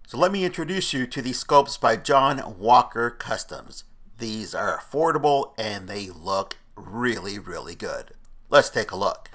So let me introduce you to these sculpts by John Walker Customs. These are affordable and they look really, really good. Let's take a look.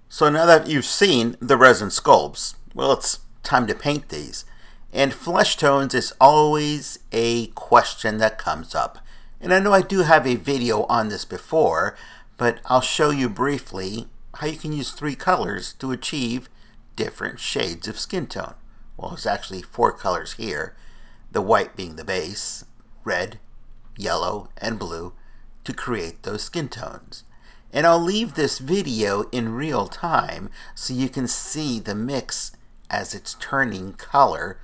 So now that you've seen the resin sculpts, well, it's time to paint these. And flesh tones is always a question that comes up. And I know I do have a video on this before, but I'll show you briefly how you can use 3 colors to achieve different shades of skin tone. Well, there's actually 4 colors here, the white being the base, red, yellow, and blue to create those skin tones. And I'll leave this video in real time so you can see the mix as it's turning color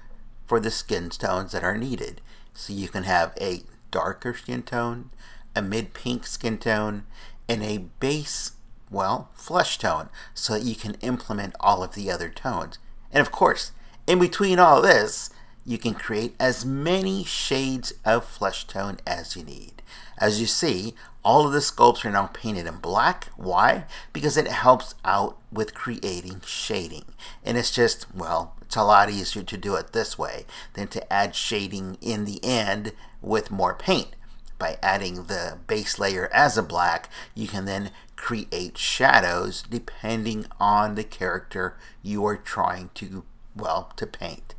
for the skin tones that are needed. So you can have a darker skin tone, a mid-pink skin tone, and a base, well, flesh tone, so that you can implement all of the other tones. And of course, in between all this, you can create as many shades of flesh tone as you need. As you see, all of the sculpts are now painted in black. Why? Because it helps out with creating shading. And it's just, well, it's a lot easier to do it this way than to add shading in the end with more paint. By adding the base layer as a black, you can then create shadows depending on the character you are trying to, well, to paint.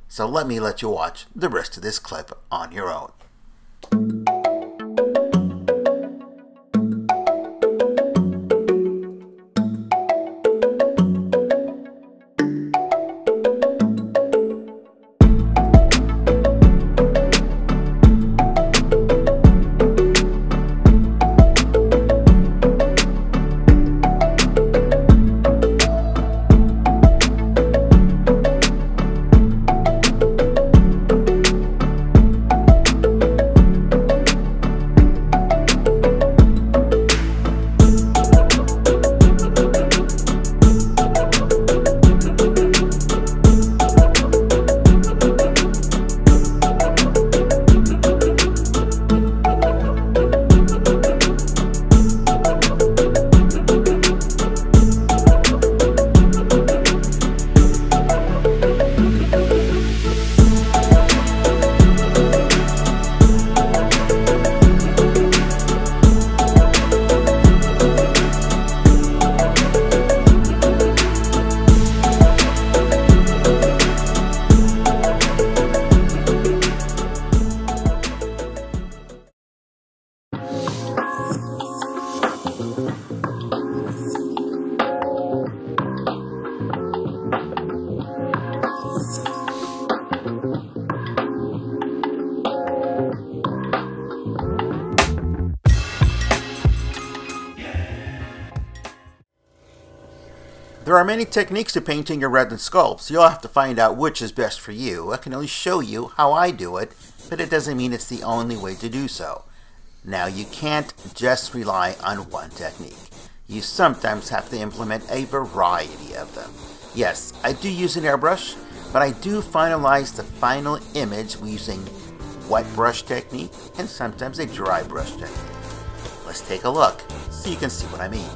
So let me let you watch the rest of this clip on your own. There are many techniques to painting your resin sculpts. You'll have to find out which is best for you. I can only show you how I do it, but it doesn't mean it's the only way to do so. Now, you can't just rely on one technique. You sometimes have to implement a variety of them. Yes, I do use an airbrush, but I do finalize the final image using wet brush technique and sometimes a dry brush technique. Let's take a look so you can see what I mean.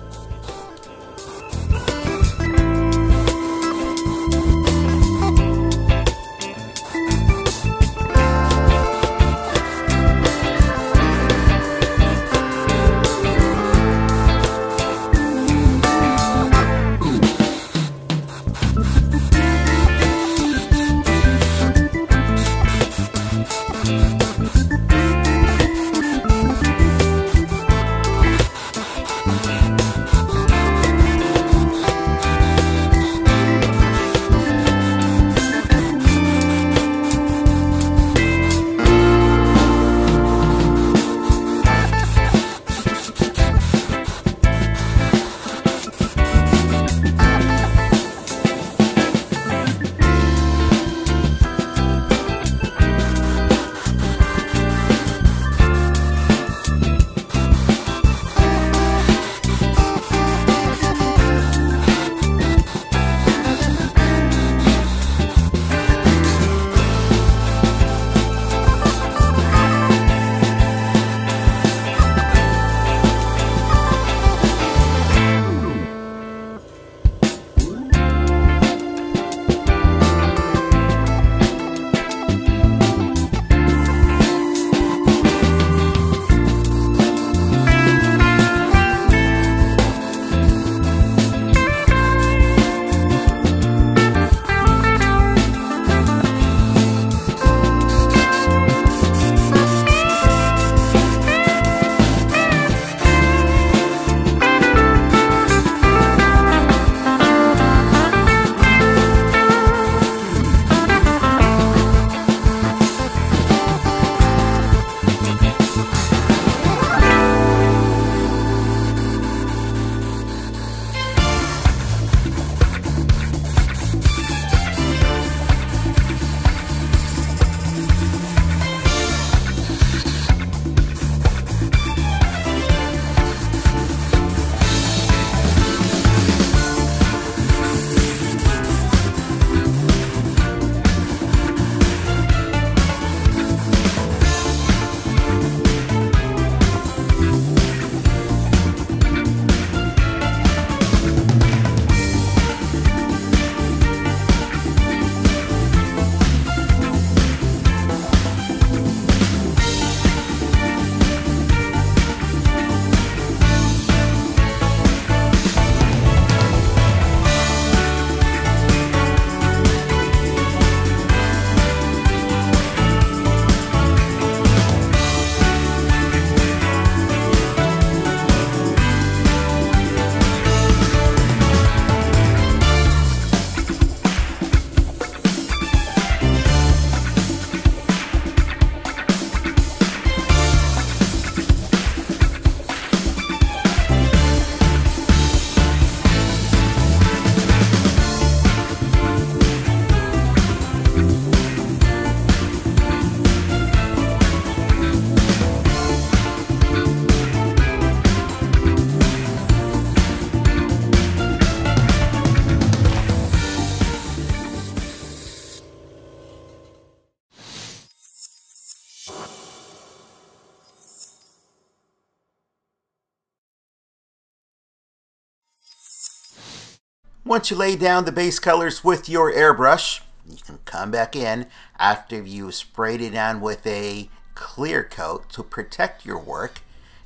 Once you lay down the base colors with your airbrush, you can come back in after you sprayed it down with a clear coat to protect your work,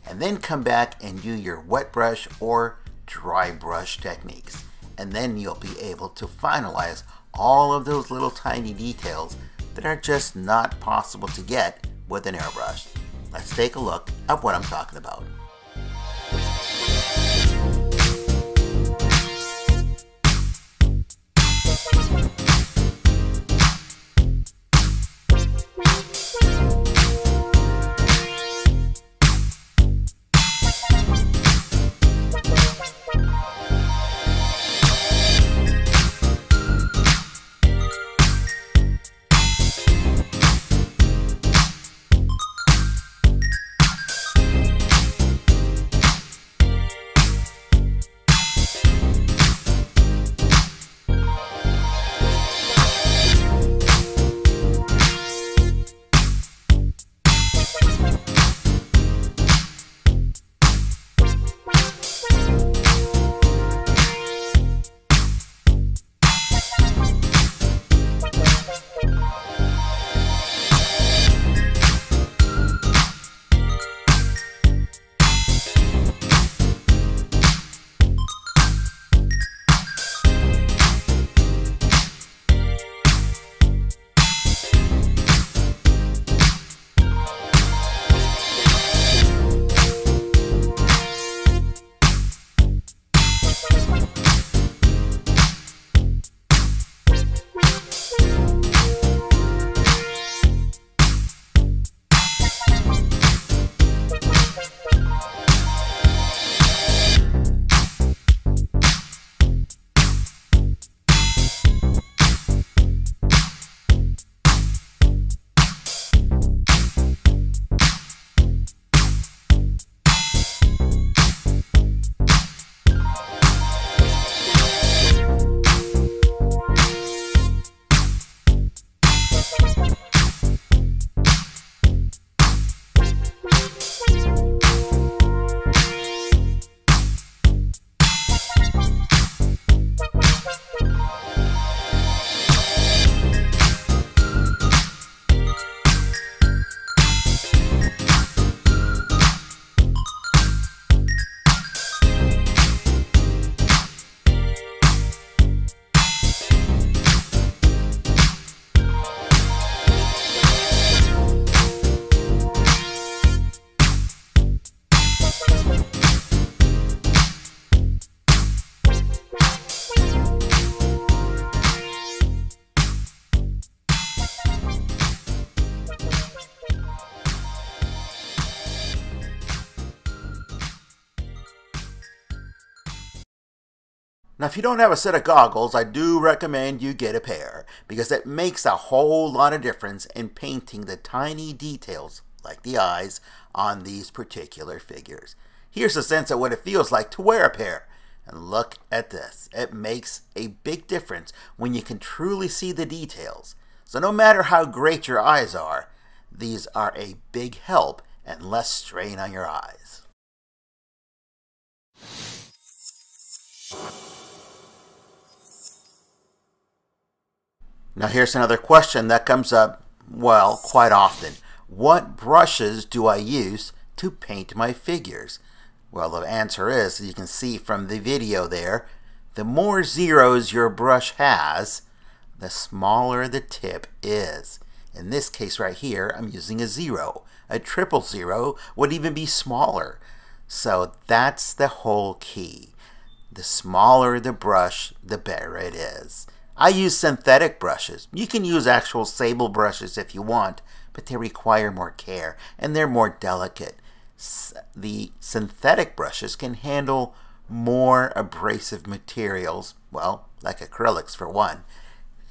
and then come back and do your wet brush or dry brush techniques. And then you'll be able to finalize all of those little tiny details that are just not possible to get with an airbrush. Let's take a look at what I'm talking about. Now, if you don't have a set of goggles, I do recommend you get a pair, because it makes a whole lot of difference in painting the tiny details, like the eyes, on these particular figures. Here's a sense of what it feels like to wear a pair. And look at this. It makes a big difference when you can truly see the details. So no matter how great your eyes are, these are a big help and less strain on your eyes. Now here's another question that comes up, well, quite often. What brushes do I use to paint my figures? Well, the answer is, as you can see from the video there, the more zeros your brush has, the smaller the tip is. In this case right here, I'm using a 0. A 000 would even be smaller. So that's the whole key. The smaller the brush, the better it is. I use synthetic brushes. You can use actual sable brushes if you want, but they require more care and they're more delicate. The synthetic brushes can handle more abrasive materials, well, like acrylics for one.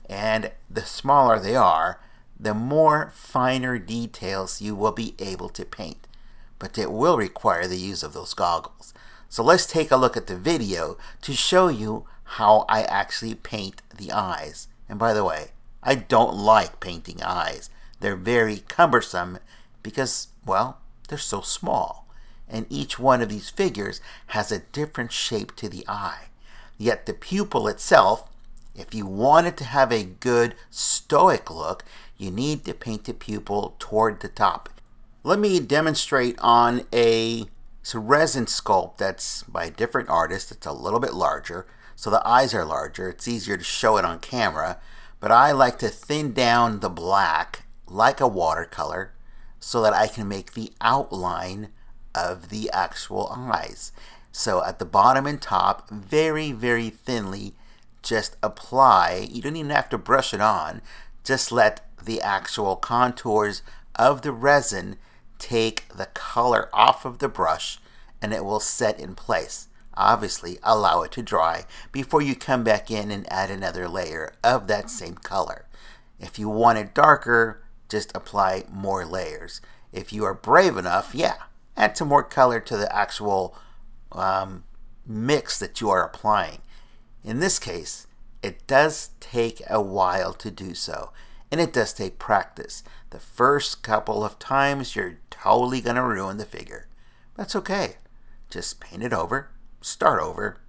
And the smaller they are, the more finer details you will be able to paint. But it will require the use of those goggles. So let's take a look at the video to show you how I actually paint the eyes. And by the way, I don't like painting eyes. They're very cumbersome because, well, they're so small. And each one of these figures has a different shape to the eye. Yet the pupil itself, if you want it to have a good stoic look, you need to paint the pupil toward the top. Let me demonstrate on a resin sculpt that's by a different artist. It's a little bit larger, so the eyes are larger. It's easier to show it on camera, but I like to thin down the black like a watercolor so that I can make the outline of the actual eyes. So at the bottom and top, very, very thinly, just apply. You don't even have to brush it on. Just let the actual contours of the resin take the color off of the brush and it will set in place. Obviously, allow it to dry before you come back in and add another layer of that same color. If you want it darker, just apply more layers. If you are brave enough, yeah, add some more color to the actual mix that you are applying. In this case, it does take a while to do so, and it does take practice. The first couple of times, you're totally going to ruin the figure. That's okay. Just paint it over, start over.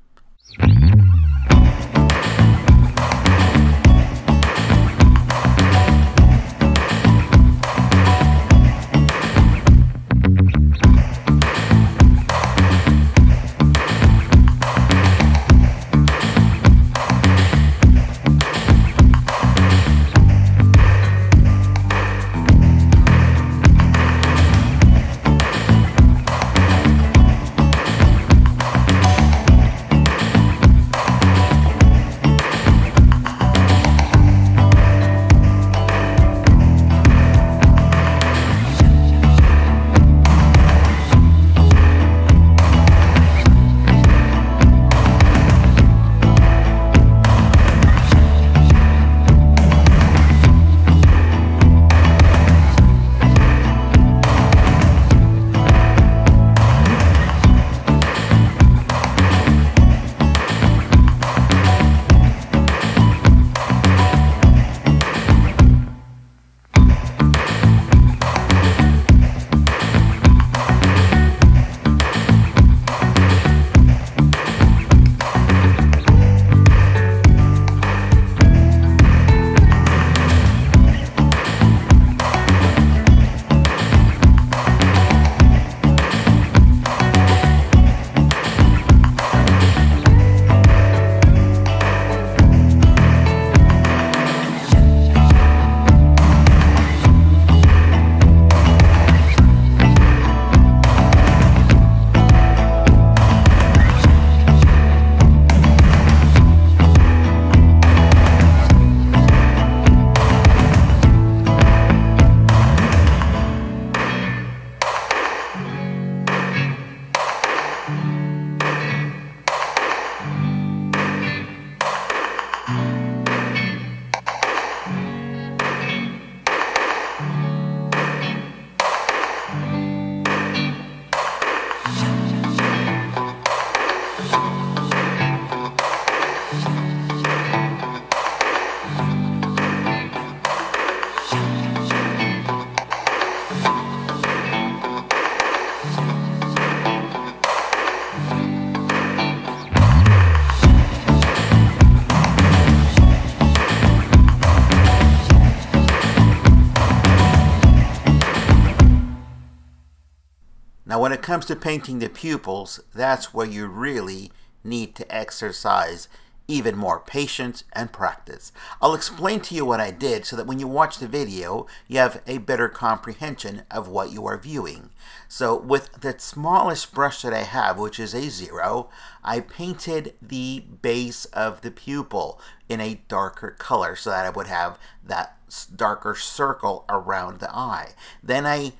Now when it comes to painting the pupils, that's where you really need to exercise even more patience and practice. I'll explain to you what I did so that when you watch the video, you have a better comprehension of what you are viewing. So with the smallest brush that I have, which is a 0, I painted the base of the pupil in a darker color so that I would have that darker circle around the eye. Then I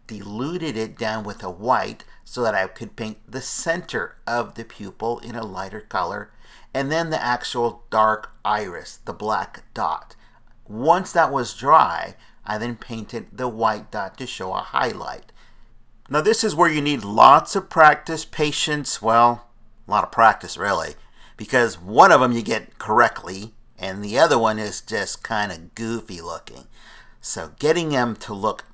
diluted it down with a white so that I could paint the center of the pupil in a lighter color, and then the actual dark iris, the black dot. Once that was dry, I then painted the white dot to show a highlight. Now this is where you need lots of practice, patience, well, a lot of practice really, because one of them you get correctly and the other one is just kind of goofy looking. So getting them to look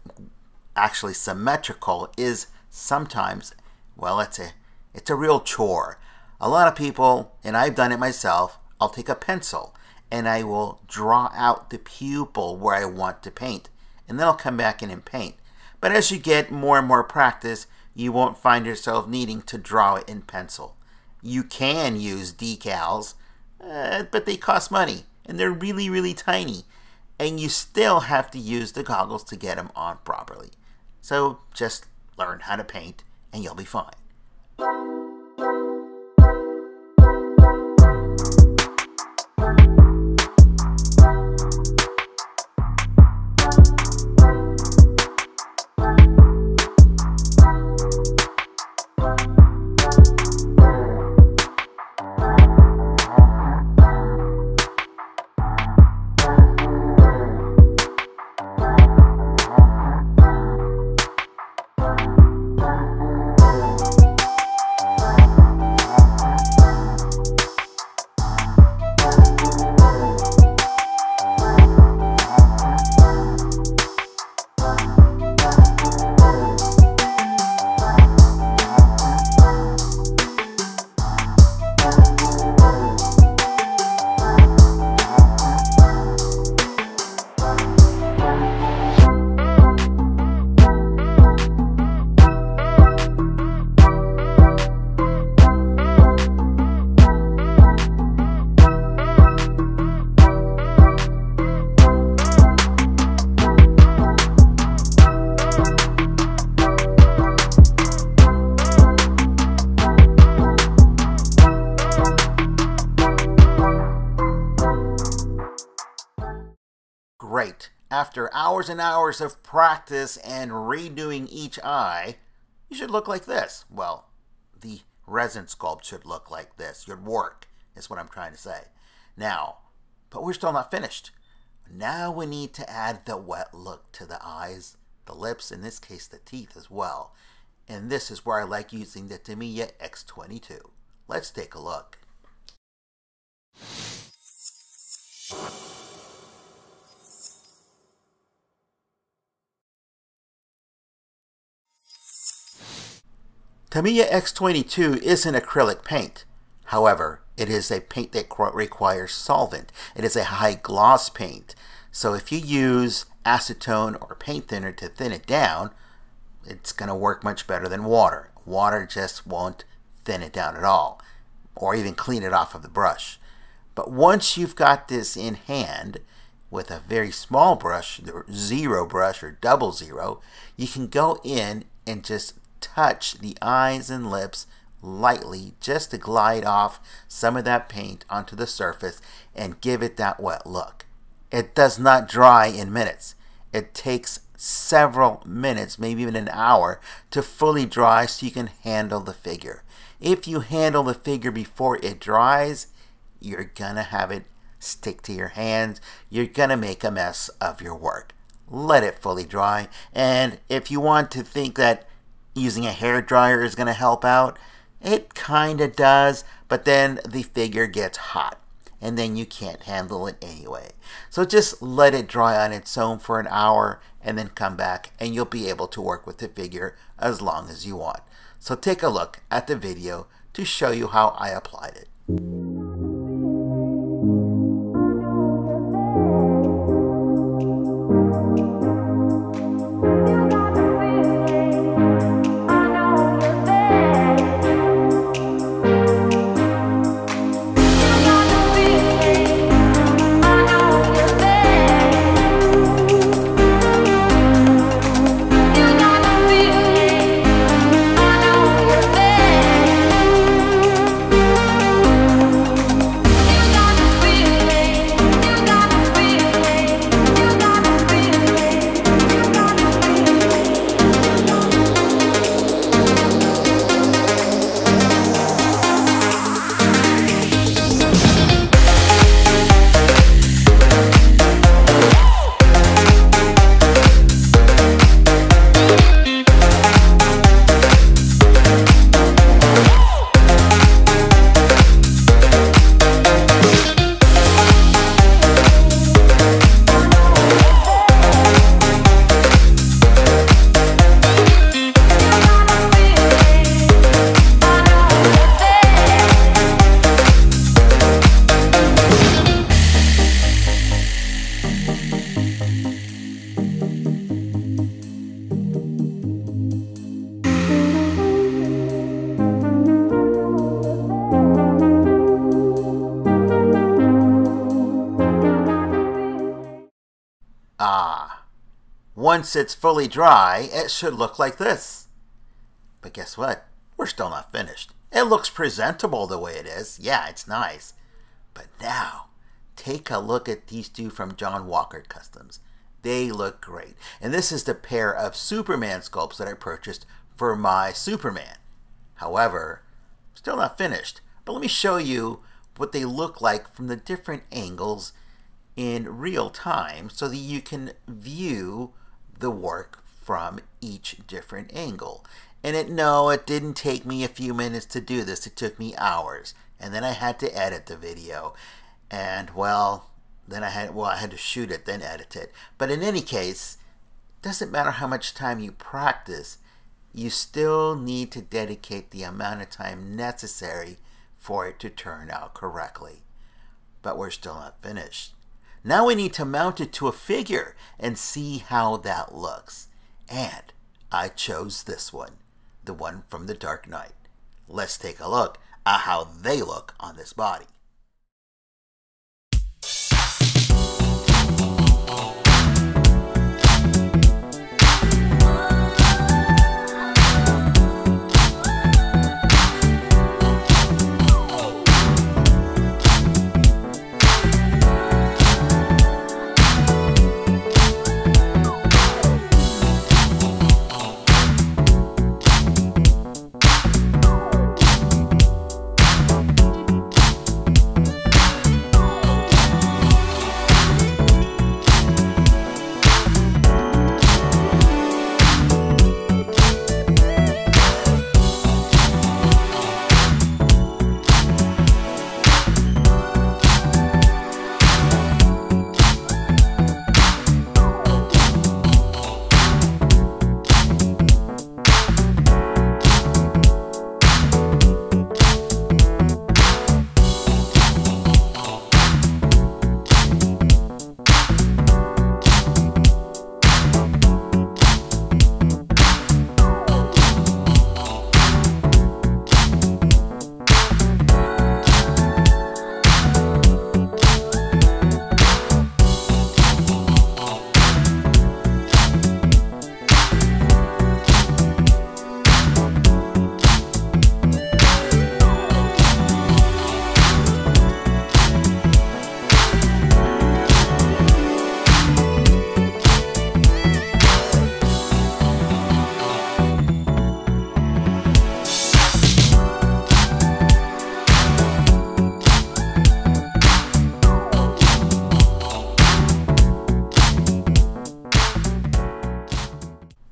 actually symmetrical is sometimes, well, it's a real chore. A lot of people, and I've done it myself, I'll take a pencil and I will draw out the pupil where I want to paint, and then I'll come back in and paint. But as you get more and more practice, you won't find yourself needing to draw it in pencil. You can use decals, but they cost money and they're really, really tiny, and you still have to use the goggles to get them on properly. So just learn how to paint and you'll be fine. Great. After hours and hours of practice and redoing each eye, you should look like this. Well, the resin sculpt should look like this. Your work is what I'm trying to say. Now, but we're still not finished. Now we need to add the wet look to the eyes, the lips, in this case the teeth as well. And this is where I like using the Tamiya X22. Let's take a look. Tamiya X22 is an acrylic paint. However, it is a paint that requires solvent. It is a high gloss paint. So if you use acetone or paint thinner to thin it down, it's going to work much better than water. Water just won't thin it down at all, or even clean it off of the brush. But once you've got this in hand, with a very small brush, the 0 brush or 00, you can go in and just touch the eyes and lips lightly just to glide off some of that paint onto the surface and give it that wet look. It does not dry in minutes. It takes several minutes, maybe even an hour, to fully dry so you can handle the figure. If you handle the figure before it dries, you're gonna have it stick to your hands. You're gonna make a mess of your work. Let it fully dry, and if you want to think that using a hair dryer is going to help out, it kind of does, but then the figure gets hot and then you can't handle it anyway. So just let it dry on its own for an hour and then come back and you'll be able to work with the figure as long as you want. So take a look at the video to show you how I applied it. once it's fully dry, it should look like this. But guess what? We're still not finished. It looks presentable the way it is. Yeah, it's nice. But now, take a look at these two from John Walker Customs. They look great. And this is the pair of Superman sculpts that I purchased for my Superman. However, still not finished. But let me show you what they look like from the different angles in real time so that you can view the work from each different angle. And it didn't take me a few minutes to do this. It took me hours. And then I had to edit the video. And well, I had to shoot it, then edit it. But in any case, it doesn't matter how much time you practice, you still need to dedicate the amount of time necessary for it to turn out correctly. But we're still not finished. Now we need to mount it to a figure and see how that looks. And I chose this one, the one from The Dark Knight. Let's take a look at how they look on this body.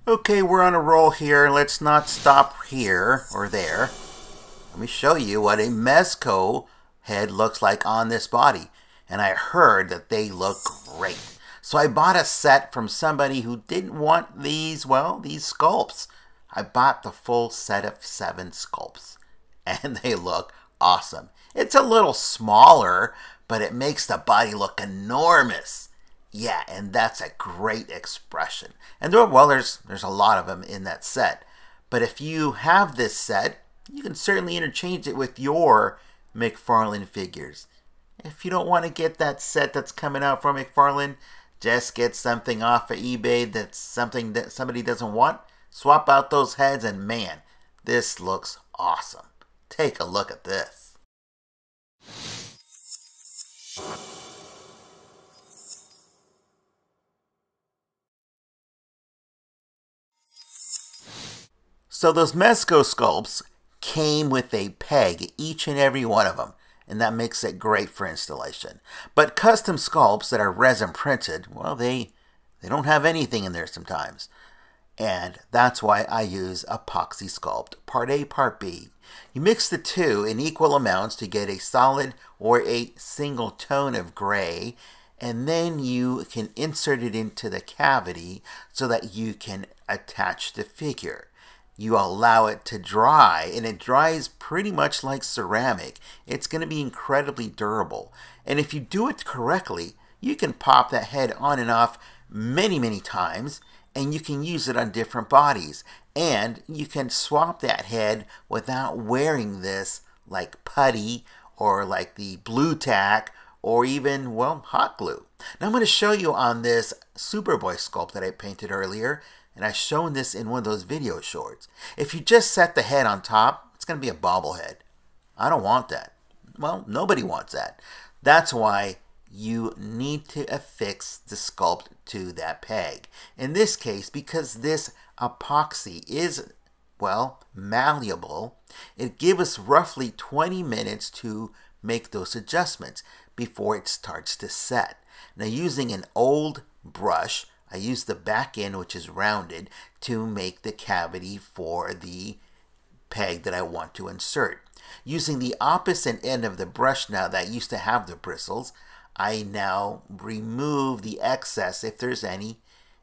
Okay, we're on a roll here. Let's not stop here or there. Let me show you what a Mezco head looks like on this body. And I heard that they look great. So I bought a set from somebody who didn't want these, well, these sculpts. I bought the full set of 7 sculpts. And they look awesome. It's a little smaller, but it makes the body look enormous. Yeah, and that's a great expression. And well, there's a lot of them in that set. But if you have this set, you can certainly interchange it with your McFarlane figures. If you don't want to get that set that's coming out from McFarlane, just get something off of eBay that's something that somebody doesn't want. Swap out those heads and man, this looks awesome. Take a look at this. So those Mezco sculpts came with a peg, each and every one of them, and that makes it great for installation. But custom sculpts that are resin printed, well, they don't have anything in there sometimes. And that's why I use epoxy sculpt, part A, part B. You mix the two in equal amounts to get a solid or a single tone of gray, and then you can insert it into the cavity so that you can attach the figure. You allow it to dry, and it dries pretty much like ceramic. It's going to be incredibly durable. And if you do it correctly, you can pop that head on and off many, many times, and you can use it on different bodies. And you can swap that head without wearing this like putty or like the blue tack or even, well, hot glue. Now I'm going to show you on this Superboy sculpt that I painted earlier, and I've shown this in one of those video shorts. If you just set the head on top, it's going to be a bobblehead. I don't want that. Well, nobody wants that. That's why you need to affix the sculpt to that peg. In this case, because this epoxy is, well, malleable, it gives us roughly 20 minutes to make those adjustments before it starts to set. Now, using an old brush, I use the back end, which is rounded, to make the cavity for the peg that I want to insert. Using the opposite end of the brush now that used to have the bristles, I now remove the excess if there's any,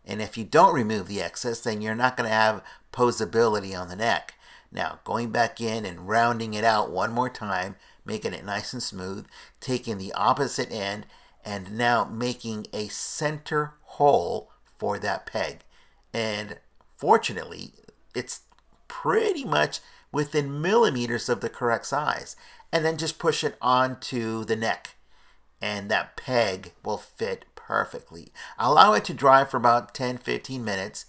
and if you don't remove the excess, then you're not going to have posability on the neck. Now, going back in and rounding it out one more time, making it nice and smooth, taking the opposite end, and now making a center hole for that peg. And fortunately, it's pretty much within millimeters of the correct size. And then just push it onto the neck, and that peg will fit perfectly. Allow it to dry for about 10-15 minutes,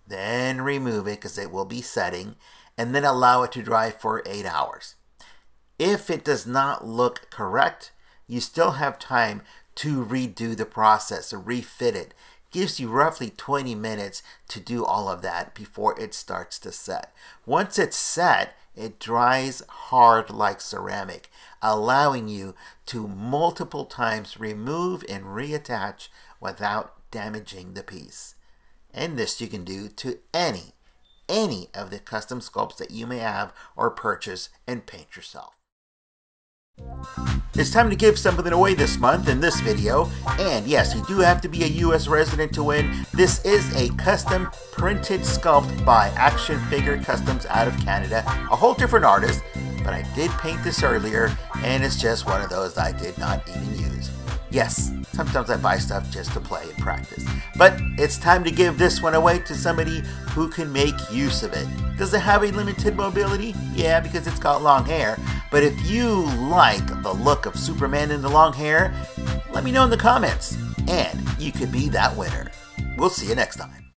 then remove it because it will be setting, and then allow it to dry for 8 hours. If it does not look correct, you still have time to redo the process or refit it. Gives you roughly 20 minutes to do all of that before it starts to set. Once it's set, it dries hard like ceramic, allowing you to multiple times remove and reattach without damaging the piece. And this you can do to any of the custom sculpts that you may have or purchase and paint yourself. It's time to give something away this month in this video, and yes, you do have to be a US resident to win. This is a custom printed sculpt by Action Figure Customs out of Canada, a whole different artist, but I did paint this earlier, and it's just one of those I did not even use. Yes, sometimes I buy stuff just to play and practice, but it's time to give this one away to somebody who can make use of it. Does it have a limited mobility? Yeah, because it's got long hair. But if you like the look of Superman in the long hair, let me know in the comments, and you could be that winner. We'll see you next time.